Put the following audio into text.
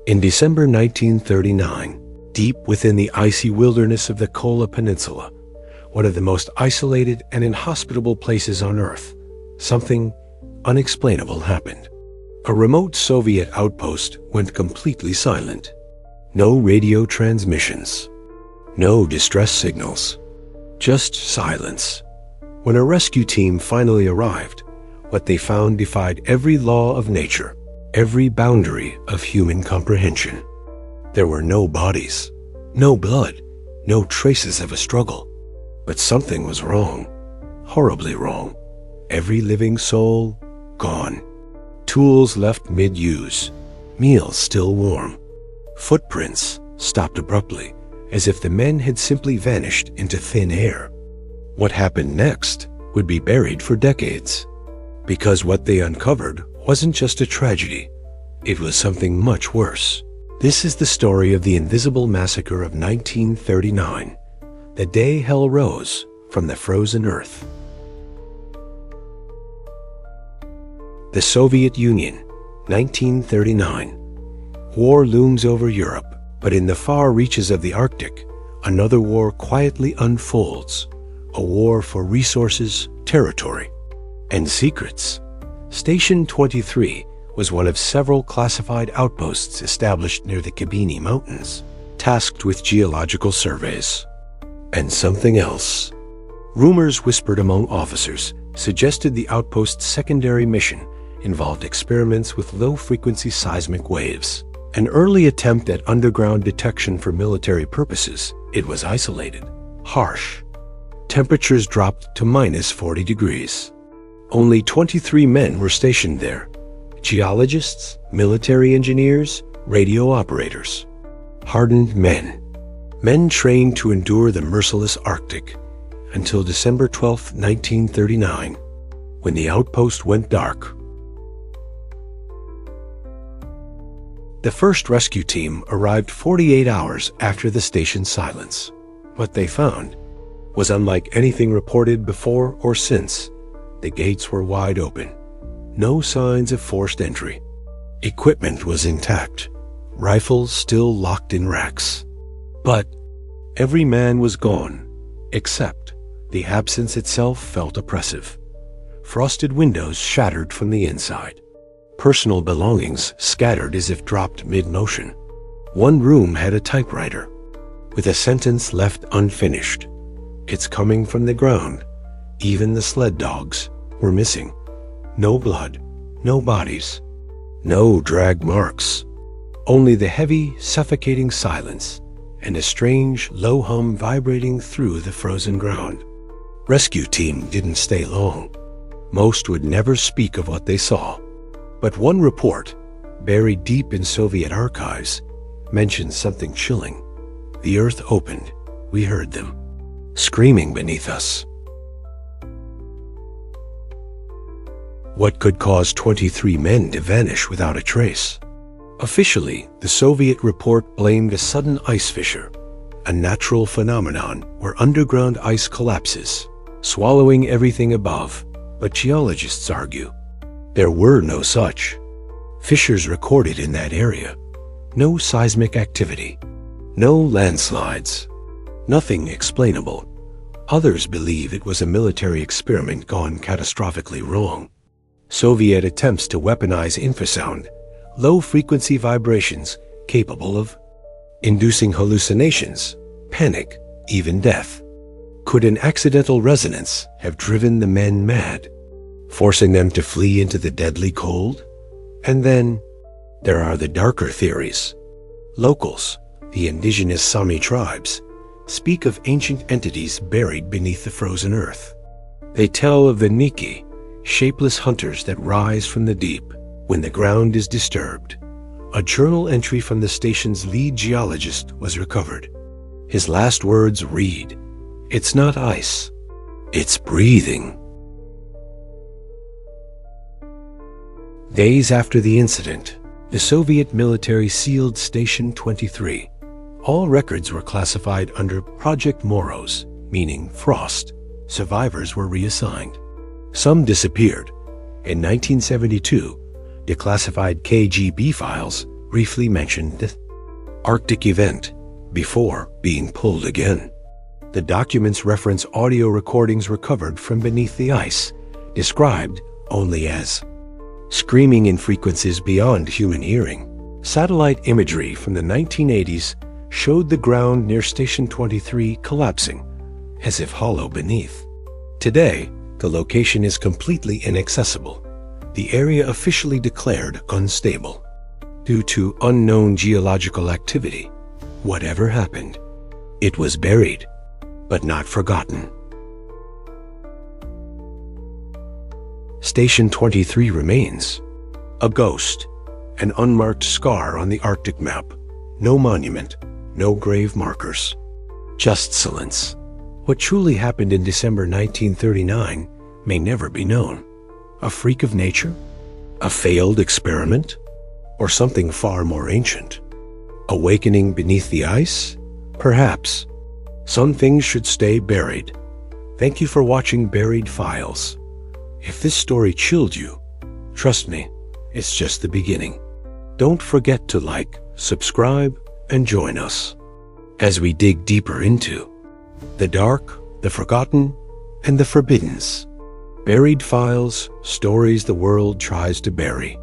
In December 1939, deep within the icy wilderness of the Kola Peninsula, one of the most isolated and inhospitable places on Earth, something unexplainable happened. A remote Soviet outpost went completely silent. No radio transmissions, no distress signals, just silence. When a rescue team finally arrived, what they found defied every law of nature, every boundary of human comprehension. There were no bodies, no blood, no traces of a struggle. But something was wrong, horribly wrong. Every living soul, gone. Tools left mid-use, meals still warm. Footprints stopped abruptly, as if the men had simply vanished into thin air. What happened next would be buried for decades, because what they uncovered wasn't just a tragedy, it was something much worse. This is the story of the Invisible Massacre of 1939, the day hell rose from the frozen earth. The Soviet Union, 1939. War looms over Europe, but in the far reaches of the Arctic, another war quietly unfolds. A war for resources, territory, and secrets. Station 23 was one of several classified outposts established near the Kabini Mountains, tasked with geological surveys. And something else. Rumors whispered among officers suggested the outpost's secondary mission involved experiments with low-frequency seismic waves. An early attempt at underground detection for military purposes, it was isolated, harsh. Temperatures dropped to -40 degrees. Only 23 men were stationed there. Geologists, military engineers, radio operators. Hardened men. Men trained to endure the merciless Arctic until December 12, 1939, when the outpost went dark. The first rescue team arrived 48 hours after the station's silence. What they found was unlike anything reported before or since. The gates were wide open. No signs of forced entry. Equipment was intact. Rifles still locked in racks. But every man was gone, except the absence itself felt oppressive. Frosted windows shattered from the inside. Personal belongings scattered as if dropped mid-motion. One room had a typewriter, with a sentence left unfinished. It's coming from the ground. Even the sled dogs were missing. No blood, no bodies, no drag marks. Only the heavy, suffocating silence and a strange, low hum vibrating through the frozen ground. Rescue team didn't stay long. Most would never speak of what they saw. But one report, buried deep in Soviet archives, mentioned something chilling. The earth opened. We heard them, screaming beneath us. What could cause 23 men to vanish without a trace? Officially, the Soviet report blamed a sudden ice fissure, a natural phenomenon where underground ice collapses, swallowing everything above. But geologists argue there were no such fissures recorded in that area. No seismic activity, no landslides, nothing explainable. Others believe it was a military experiment gone catastrophically wrong. Soviet attempts to weaponize infrasound, low-frequency vibrations capable of inducing hallucinations, panic, even death. Could an accidental resonance have driven the men mad, forcing them to flee into the deadly cold? And then there are the darker theories. Locals, the indigenous Sami tribes, speak of ancient entities buried beneath the frozen earth. They tell of the Niki, shapeless hunters that rise from the deep when the ground is disturbed. A journal entry from the station's lead geologist was recovered. His last words read, "It's not ice, it's breathing." Days after the incident, the Soviet military sealed Station 23. All records were classified under Project Moros, meaning frost. Survivors were reassigned. Some disappeared. In 1972, declassified KGB files briefly mentioned the Arctic event before being pulled again. The documents reference audio recordings recovered from beneath the ice, described only as screaming in frequencies beyond human hearing. Satellite imagery from the 1980s showed the ground near Station 23 collapsing, as if hollow beneath. Today, the location is completely inaccessible, the area officially declared unstable. Due to unknown geological activity, whatever happened, it was buried, but not forgotten. Station 23 remains a ghost, an unmarked scar on the Arctic map. No monument, no grave markers, just silence. What truly happened in December 1939 may never be known. A freak of nature? A failed experiment? Or something far more ancient? Awakening beneath the ice? Perhaps. Some things should stay buried. Thank you for watching Buried Files. If this story chilled you, trust me, it's just the beginning. Don't forget to like, subscribe, and join us as we dig deeper into the dark, the forgotten, and the forbiddens. Buried Files, stories the world tries to bury.